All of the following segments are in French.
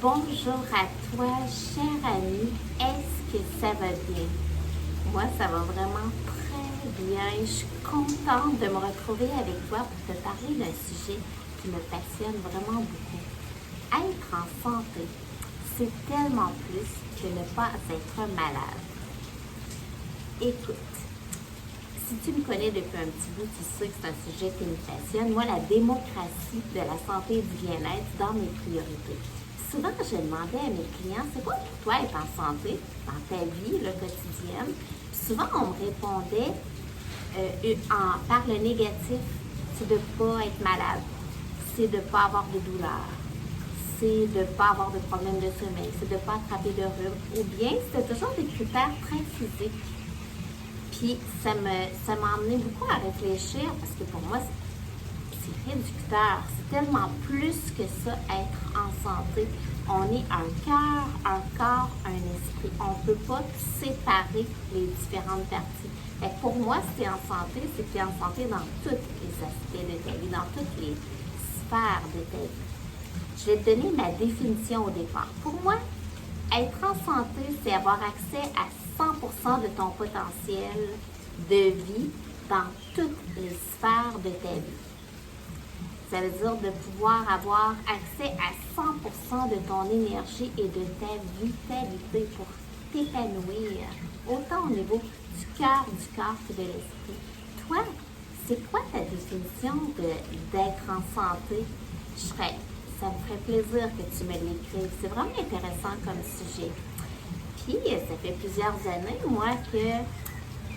Bonjour à toi, cher ami. Est-ce que ça va bien? Moi, ça va vraiment très bien. Je suis contente de me retrouver avec toi pour te parler d'un sujet qui me passionne vraiment beaucoup. Être en santé, c'est tellement plus que ne pas être malade. Écoute, si tu me connais depuis un petit bout, tu sais que c'est un sujet qui me passionne. Moi, la démocratie de la santé et du bien-être dans mes priorités. Souvent, je demandais à mes clients, c'est quoi pour toi être en santé dans ta vie quotidienne? Souvent, on me répondait par le négatif, c'est de ne pas être malade, c'est de ne pas avoir de douleur, c'est de ne pas avoir de problème de sommeil, c'est de ne pas attraper de rhume, ou bien c'était toujours des critères très physiques. Puis ça m'a amené beaucoup à réfléchir parce que pour moi, c'est réducteur. C'est tellement plus que ça, être en santé. On est un cœur, un corps, un esprit. On ne peut pas séparer les différentes parties. Fait que pour moi, si tu es en santé, c'est que tu es en santé dans tous les aspects de ta vie, dans toutes les sphères de ta vie. Je vais te donner ma définition au départ. Pour moi, être en santé, c'est avoir accès à 100% de ton potentiel de vie dans toutes les sphères de ta vie. Ça veut dire de pouvoir avoir accès à 100% de ton énergie et de ta vitalité pour t'épanouir, autant au niveau du cœur que de l'esprit. Toi, c'est quoi ta définition d'être en santé? Ça me ferait plaisir que tu me l'écrives. C'est vraiment intéressant comme sujet. Puis, ça fait plusieurs années, moi, que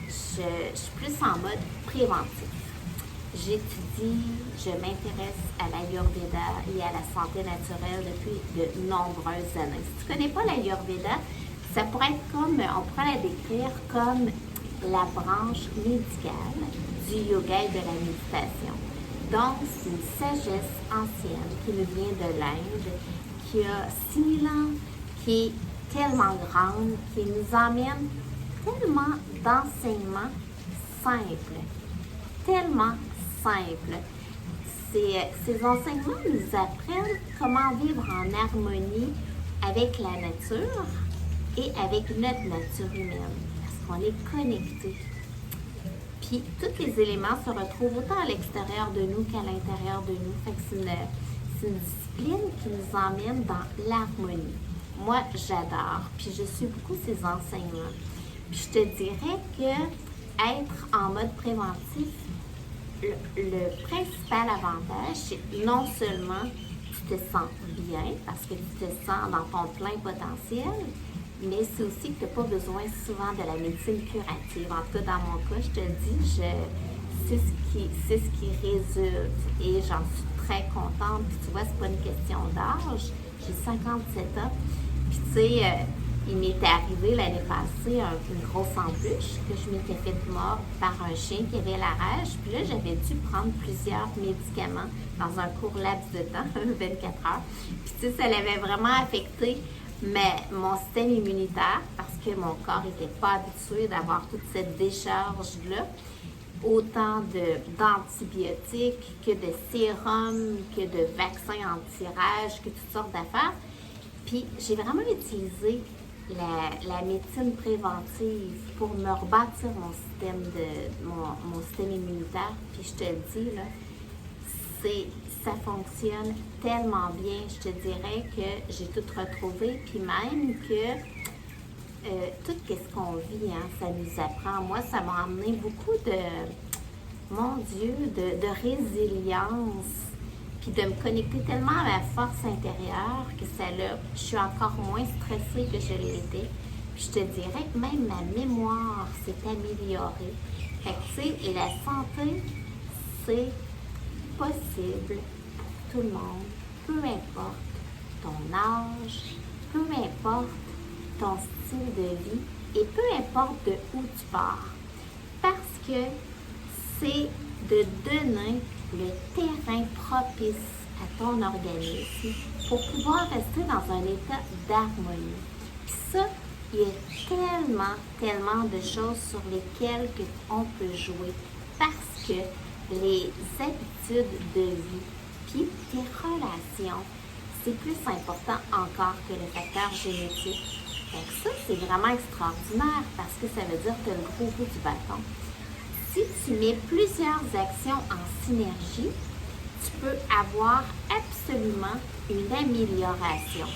je suis plus en mode préventif. J'étudie, je m'intéresse à l'Ayurveda et à la santé naturelle depuis de nombreuses années. Si tu ne connais pas l'Ayurveda, ça pourrait être comme, on pourrait la décrire comme la branche médicale du yoga et de la méditation. Donc, c'est une sagesse ancienne qui nous vient de l'Inde, qui a 6000 ans, qui est tellement grande, qui nous emmène tellement d'enseignements simples, tellement simples. Ces enseignements nous apprennent comment vivre en harmonie avec la nature et avec notre nature humaine, parce qu'on est connectés. Puis, tous les éléments se retrouvent autant à l'extérieur de nous qu'à l'intérieur de nous. Fait que c'est une discipline qui nous emmène dans l'harmonie. Moi, j'adore, puis je suis beaucoup ces enseignements. Puis je te dirais que être en mode préventif, le principal avantage, c'est non seulement tu te sens bien, parce que tu te sens dans ton plein potentiel, mais c'est aussi que tu n'as pas besoin souvent de la médecine curative. En tout cas, dans mon cas, je te dis, c'est ce qui résulte et j'en suis très contente. Puis tu vois, c'est pas une question d'âge. J'ai 57 ans. Puis tu sais, il m'était arrivé l'année passée une grosse embûche que je m'étais fait mordre par un chien qui avait la rage. Puis là, j'avais dû prendre plusieurs médicaments dans un court laps de temps, 24 heures. Puis tu sais, ça l'avait vraiment affecté mon système immunitaire parce que mon corps n'était pas habitué d'avoir toute cette décharge-là. Autant d'antibiotiques que de sérums, que de vaccins anti-rage, que toutes sortes d'affaires. Puis j'ai vraiment utilisé la médecine préventive pour me rebâtir mon système immunitaire. Puis je te le dis, là, ça fonctionne tellement bien. Je te dirais que j'ai tout retrouvé. Puis même que tout ce qu'on vit, hein, ça nous apprend. Moi, ça m'a amené beaucoup mon Dieu, de résilience. Puis de me connecter tellement à ma force intérieure que je suis encore moins stressée que je l'étais. Puis je te dirais que même ma mémoire s'est améliorée. Fait que tu sais, la santé, c'est possible pour tout le monde, peu importe ton âge, peu importe ton style de vie et peu importe de où tu pars. Parce que c'est de donner le terrain propice à ton organisme pour pouvoir rester dans un état d'harmonie. Puis ça, il y a tellement de choses sur lesquelles on peut jouer parce que les habitudes de vie, puis tes relations, c'est plus important encore que le facteur génétique. Donc ça, c'est vraiment extraordinaire parce que ça veut dire que tu as le gros bout du bâton. Si tu mets plusieurs actions en synergie, tu peux avoir absolument une amélioration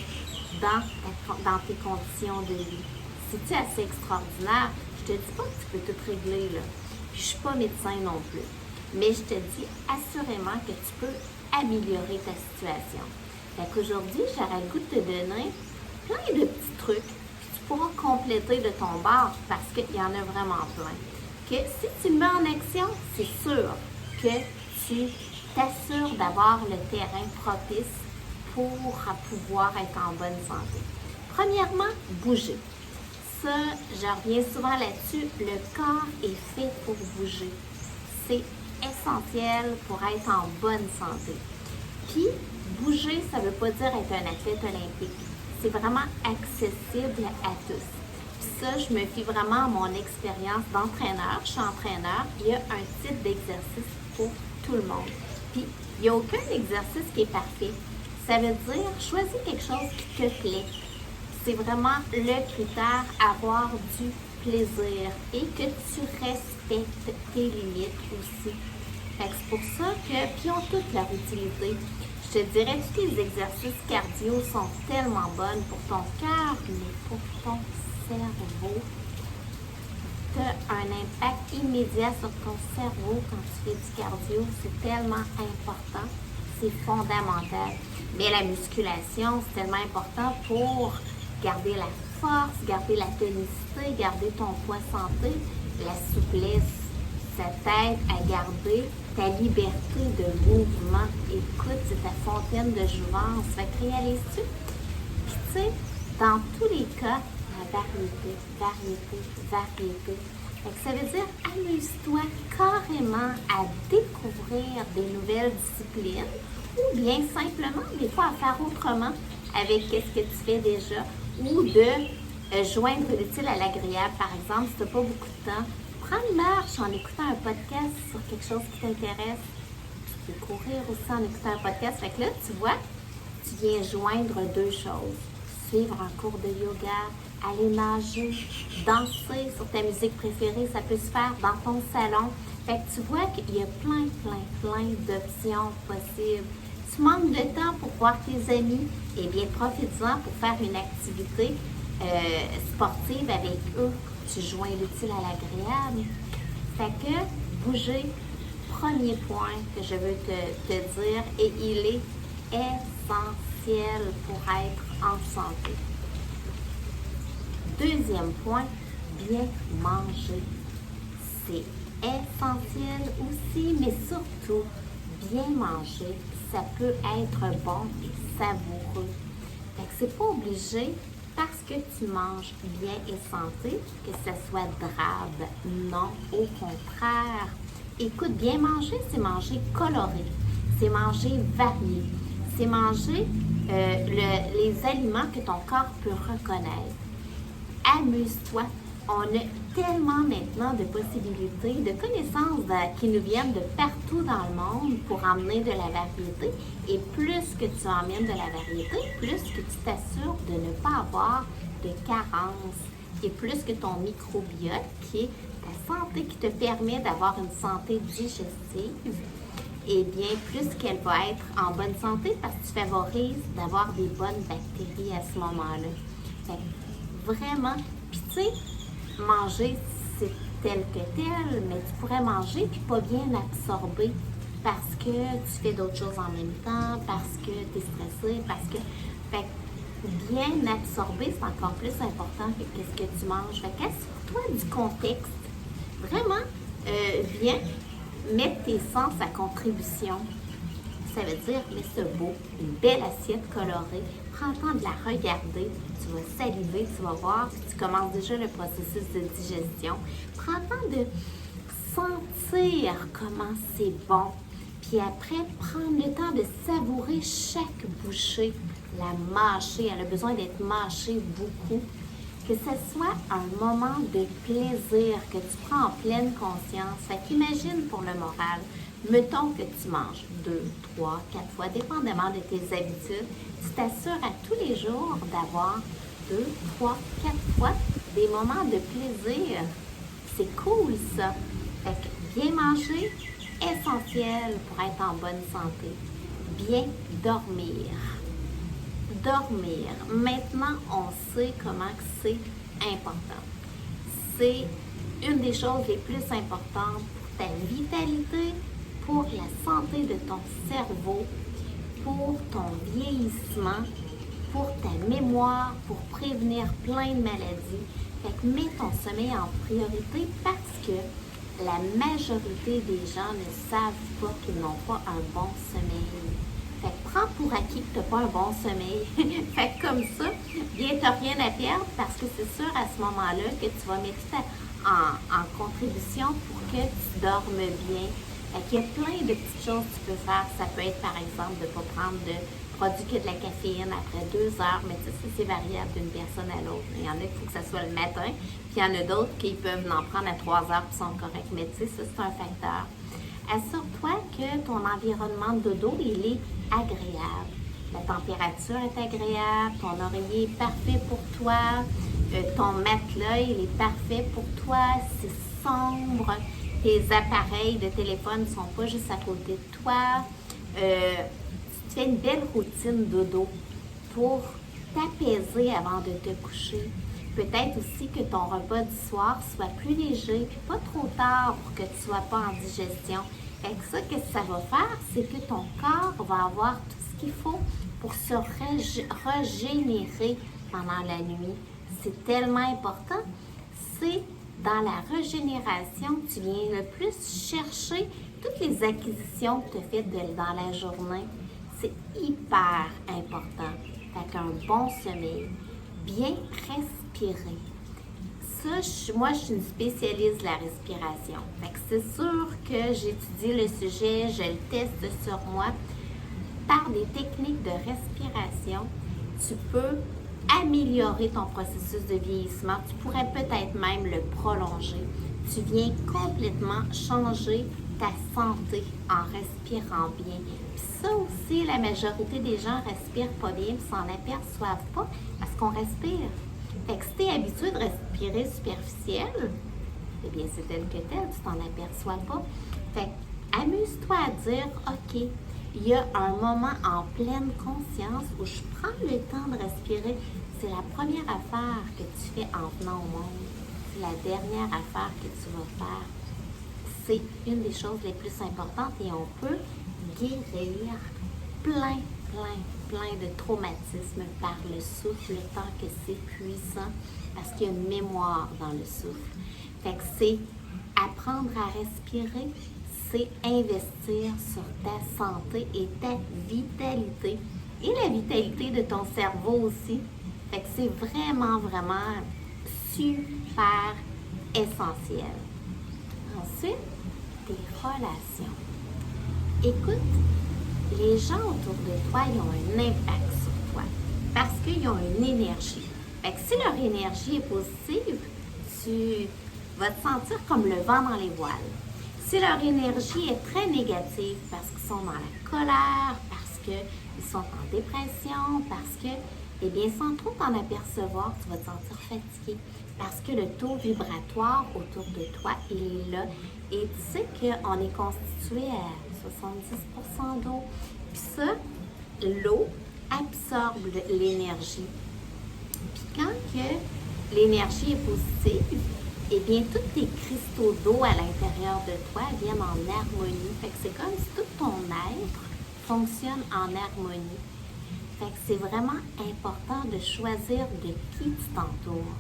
dans tes conditions de vie. C'est-tu assez extraordinaire? Je te dis pas que tu peux tout régler, là. Puis je suis pas médecin non plus. Mais je te dis assurément que tu peux améliorer ta situation. Fait qu'aujourd'hui, j'aurais le goût de te donner plein de petits trucs que tu pourras compléter de ton bord parce qu'il y en a vraiment plein. Que si tu le mets en action, c'est sûr que tu t'assures d'avoir le terrain propice pour pouvoir être en bonne santé. Premièrement, bouger. Ça, je reviens souvent là-dessus, le corps est fait pour bouger. C'est essentiel pour être en bonne santé. Puis, bouger, ça ne veut pas dire être un athlète olympique. C'est vraiment accessible à tous. Puis ça, je me fie vraiment à mon expérience d'entraîneur. Je suis entraîneur. Il y a un type d'exercice pour tout le monde. Puis, il n'y a aucun exercice qui est parfait. Ça veut dire, choisis quelque chose qui te plaît. C'est vraiment le critère, avoir du plaisir et que tu respectes tes limites aussi. Fait que c'est pour ça que, puis ils ont toute leur utilité. Je te dirais que tous les exercices cardio sont tellement bonnes pour ton cœur, mais pour ton cerveau. Tu as un impact immédiat sur ton cerveau quand tu fais du cardio. C'est tellement important. C'est fondamental. Mais la musculation, c'est tellement important pour garder la force, garder la tonicité, garder ton poids santé, la souplesse. Ça t'aide à garder ta liberté de mouvement. Écoute, c'est ta fontaine de jouvence. Fait que réalises-tu? Puis tu sais, dans tous les cas, la variété. Fait que ça veut dire, amuse-toi carrément à découvrir des nouvelles disciplines ou bien simplement, des fois, à faire autrement avec ce que tu fais déjà ou de joindre l'utile à l'agréable. Par exemple, si tu n'as pas beaucoup de temps, prends une marche en écoutant un podcast sur quelque chose qui t'intéresse. Tu peux courir aussi en écoutant un podcast. Fait que là, tu vois, tu viens joindre deux choses. Suivre un cours de yoga, aller nager, danser sur ta musique préférée, ça peut se faire dans ton salon. Fait que tu vois qu'il y a plein d'options possibles. Tu manques de temps pour voir tes amis, eh bien, profite-en pour faire une activité sportive avec eux. Tu joins l'utile à l'agréable. Fait que bouger, premier point que je veux te dire, et il est essentiel pour être en santé. Deuxième point, bien manger. C'est essentiel aussi, mais surtout, bien manger, ça peut être bon et savoureux. Fait que c'est pas obligé, parce que tu manges bien et santé, que ça soit drabe. Non, au contraire. Écoute, bien manger, c'est manger coloré, c'est manger varié, c'est manger les aliments que ton corps peut reconnaître. Amuse-toi. On a tellement maintenant de possibilités, de connaissances qui nous viennent de partout dans le monde pour emmener de la variété. Et plus que tu emmènes de la variété, plus que tu t'assures de ne pas avoir de carence. Et plus que ton microbiote, qui est ta santé qui te permet d'avoir une santé digestive, et bien plus qu'elle va être en bonne santé parce que tu favorises d'avoir des bonnes bactéries à ce moment-là. Fait que vraiment, puis tu sais, manger, c'est tel que tel, mais tu pourrais manger puis pas bien absorber parce que tu fais d'autres choses en même temps, parce que tu es stressé, parce que... Fait que bien absorber, c'est encore plus important que ce que tu manges. Fait qu'assure-toi du contexte. Vraiment, viens mettre tes sens à contribution. Ça veut dire, mets ça beau, une belle assiette colorée. Prends le temps de la regarder. Tu vas saliver, tu vas voir, puis tu commences déjà le processus de digestion. Prends le temps de sentir comment c'est bon. Puis après, prendre le temps de savourer chaque bouchée. La mâcher, elle a besoin d'être mâchée beaucoup. Que ce soit un moment de plaisir que tu prends en pleine conscience. Fait qu'imagine pour le moral, mettons que tu manges 2, 3, 4 fois, dépendamment de tes habitudes, tu t'assures à tous les jours d'avoir 2, 3, 4 fois des moments de plaisir. C'est cool ça. Fait que bien manger, essentiel pour être en bonne santé. Bien dormir. Dormir. Maintenant, on sait comment c'est important. C'est une des choses les plus importantes pour ta vitalité, pour la santé de ton cerveau, pour ton vieillissement, pour ta mémoire, pour prévenir plein de maladies. Fait que mets ton sommeil en priorité parce que la majorité des gens ne savent pas qu'ils n'ont pas un bon sommeil. Fait que prends pour acquis que tu n'as pas un bon sommeil. Fait que comme ça, bien, tu n'as rien à perdre parce que c'est sûr à ce moment-là que tu vas mettre tout en contribution pour que tu dormes bien. Fait qu'il y a plein de petites choses que tu peux faire. Ça peut être par exemple de ne pas prendre de produits que de la caféine après 2 heures, mais tu sais, c'est variable d'une personne à l'autre. Il y en a qu'il faut que ça soit le matin, puis il y en a d'autres qui peuvent en prendre à 3 heures et sont corrects. Mais tu sais, ça c'est un facteur. Assure-toi que ton environnement de dodo, il est agréable. La température est agréable, ton oreiller est parfait pour toi, ton matelas, il est parfait pour toi, c'est sombre, tes appareils de téléphone ne sont pas juste à côté de toi. Tu fais une belle routine dodo pour t'apaiser avant de te coucher. Peut-être aussi que ton repas du soir soit plus léger, puis pas trop tard pour que tu ne sois pas en digestion. Fait que ça, qu'est-ce que ça va faire? C'est que ton corps va avoir tout ce qu'il faut pour se régénérer pendant la nuit. C'est tellement important. C'est dans la régénération que tu viens le plus chercher toutes les acquisitions que tu as faites dans la journée. C'est hyper important. Fait qu'un bon sommeil, bien respirer. Ça, moi, je suis une spécialiste de la respiration. Fait que c'est sûr que j'étudie le sujet, je le teste sur moi. Par des techniques de respiration, tu peux améliorer ton processus de vieillissement. Tu pourrais peut-être même le prolonger. Tu viens complètement changer ta santé en respirant bien. Puis ça aussi, la majorité des gens respirent pas bien et s'en aperçoivent pas parce qu'on respire. Fait que si tu es habitué de respirer superficiel, eh bien c'est tel que tel, tu t'en aperçois pas. Fait que amuse-toi à dire, OK, il y a un moment en pleine conscience où je prends le temps de respirer. C'est la première affaire que tu fais en venant au monde. C'est la dernière affaire que tu vas faire. C'est une des choses les plus importantes et on peut guérir plein de traumatismes par le souffle, tant que c'est puissant, parce qu'il y a une mémoire dans le souffle. Fait que c'est apprendre à respirer, c'est investir sur ta santé et ta vitalité. Et la vitalité de ton cerveau aussi. Fait que c'est vraiment super essentiel. Ensuite, tes relations. Écoute, les gens autour de toi, ils ont un impact sur toi parce qu'ils ont une énergie. Fait que si leur énergie est positive, tu vas te sentir comme le vent dans les voiles. Si leur énergie est très négative parce qu'ils sont dans la colère, parce qu'ils sont en dépression, parce que, eh bien, sans trop t'en apercevoir, tu vas te sentir fatigué parce que le taux vibratoire autour de toi, il est là. Et tu sais qu'on est constitué à 70% d'eau. Puis ça, l'eau absorbe l'énergie. Puis quand que l'énergie est positive, eh bien, tous tes cristaux d'eau à l'intérieur de toi viennent en harmonie. Fait que c'est comme si tout ton être fonctionne en harmonie. Fait que c'est vraiment important de choisir de qui tu t'entoures.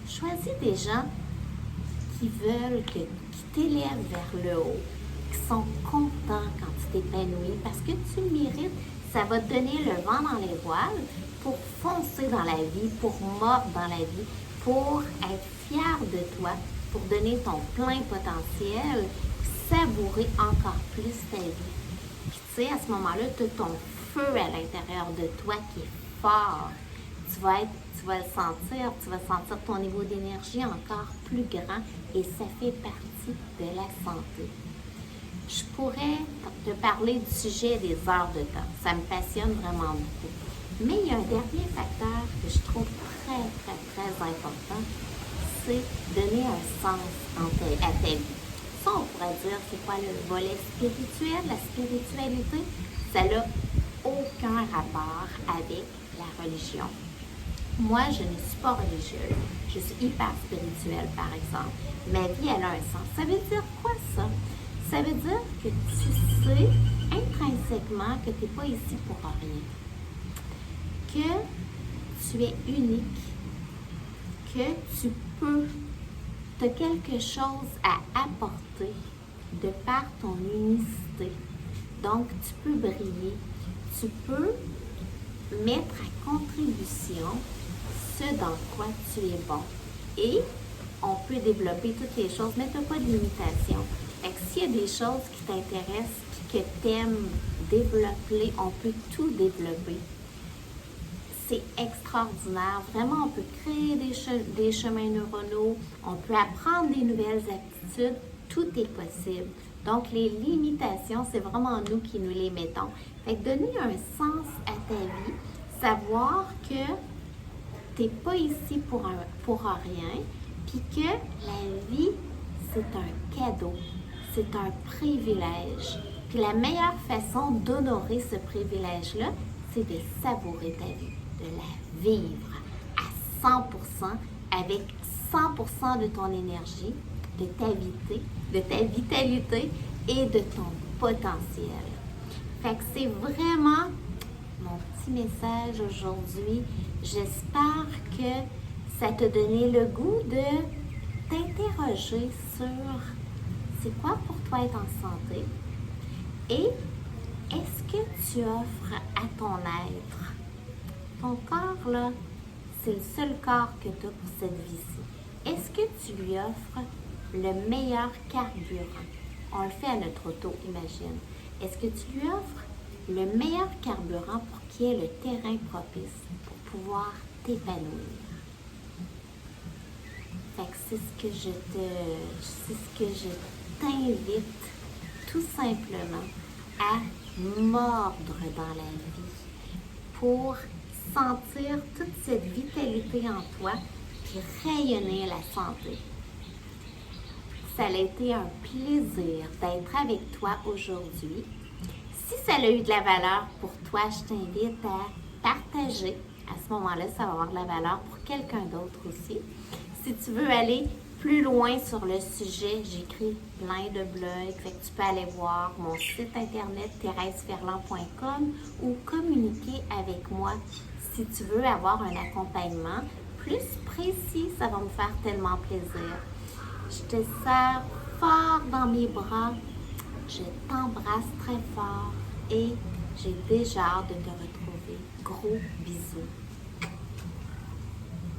Choisis des gens qui veulent qui t'élèvent vers le haut, qui sont contents quand tu t'épanouis parce que tu le mérites. Ça va te donner le vent dans les voiles pour foncer dans la vie, pour mordre dans la vie, pour être fier de toi, pour donner ton plein potentiel, savourer encore plus ta vie. Puis tu sais, à ce moment-là, tu as ton feu à l'intérieur de toi qui est fort. Tu tu vas le sentir, tu vas sentir ton niveau d'énergie encore plus grand et ça fait partie de la santé. Je pourrais te parler du sujet des heures de temps. Ça me passionne vraiment beaucoup. Mais il y a un dernier facteur que je trouve très, très, très important, c'est donner un sens à ta vie. Ça, on pourrait dire, c'est quoi le volet spirituel? La spiritualité, ça n'a aucun rapport avec la religion. Moi, je ne suis pas religieuse. Je suis hyper spirituelle, par exemple. Ma vie, elle a un sens. Ça veut dire quoi, ça? Ça veut dire que tu sais intrinsèquement que tu n'es pas ici pour rien. Que tu es unique. Que tu as quelque chose à apporter de par ton unicité. Donc, tu peux briller. Tu peux mettre à contribution ce dans quoi tu es bon. Et on peut développer toutes les choses, mais tu n'as pas de limitation. Fait que s'il y a des choses qui t'intéressent, que tu aimes développer, on peut tout développer. C'est extraordinaire. Vraiment, on peut créer des chemins neuronaux, on peut apprendre des nouvelles aptitudes. Tout est possible. Donc, les limitations, c'est vraiment nous qui nous les mettons. Fait que donner un sens à ta vie, savoir que tu n'es pas ici pour rien, puis que la vie, c'est un cadeau, c'est un privilège. Puis la meilleure façon d'honorer ce privilège-là, c'est de savourer ta vie, de la vivre à 100%, avec 100% de ton énergie, de ta vitalité et de ton potentiel. Fait que c'est vraiment mon petit message aujourd'hui. J'espère que ça t'a donné le goût de t'interroger sur c'est quoi pour toi être en santé et est-ce que tu offres à ton être. Ton corps, là, c'est le seul corps que tu as pour cette vie-ci. Est-ce que tu lui offres le meilleur carburant? On le fait à notre auto, imagine. Est-ce que tu lui offres le meilleur carburant pour qu'il y ait le terrain propice pour pouvoir t'épanouir? Fait que c'est ce que je t'invite tout simplement à mordre dans la vie pour sentir toute cette vitalité en toi et rayonner la santé. Ça a été un plaisir d'être avec toi aujourd'hui. Si ça a eu de la valeur pour toi, je t'invite à partager. À ce moment-là, ça va avoir de la valeur pour quelqu'un d'autre aussi. Si tu veux aller plus loin sur le sujet, j'écris plein de blogs, fait que tu peux aller voir mon site internet thérèseferland.com ou communiquer avec moi si tu veux avoir un accompagnement plus précis. Ça va me faire tellement plaisir. Je te serre fort dans mes bras, je t'embrasse très fort et j'ai déjà hâte de te retrouver. Gros bisous.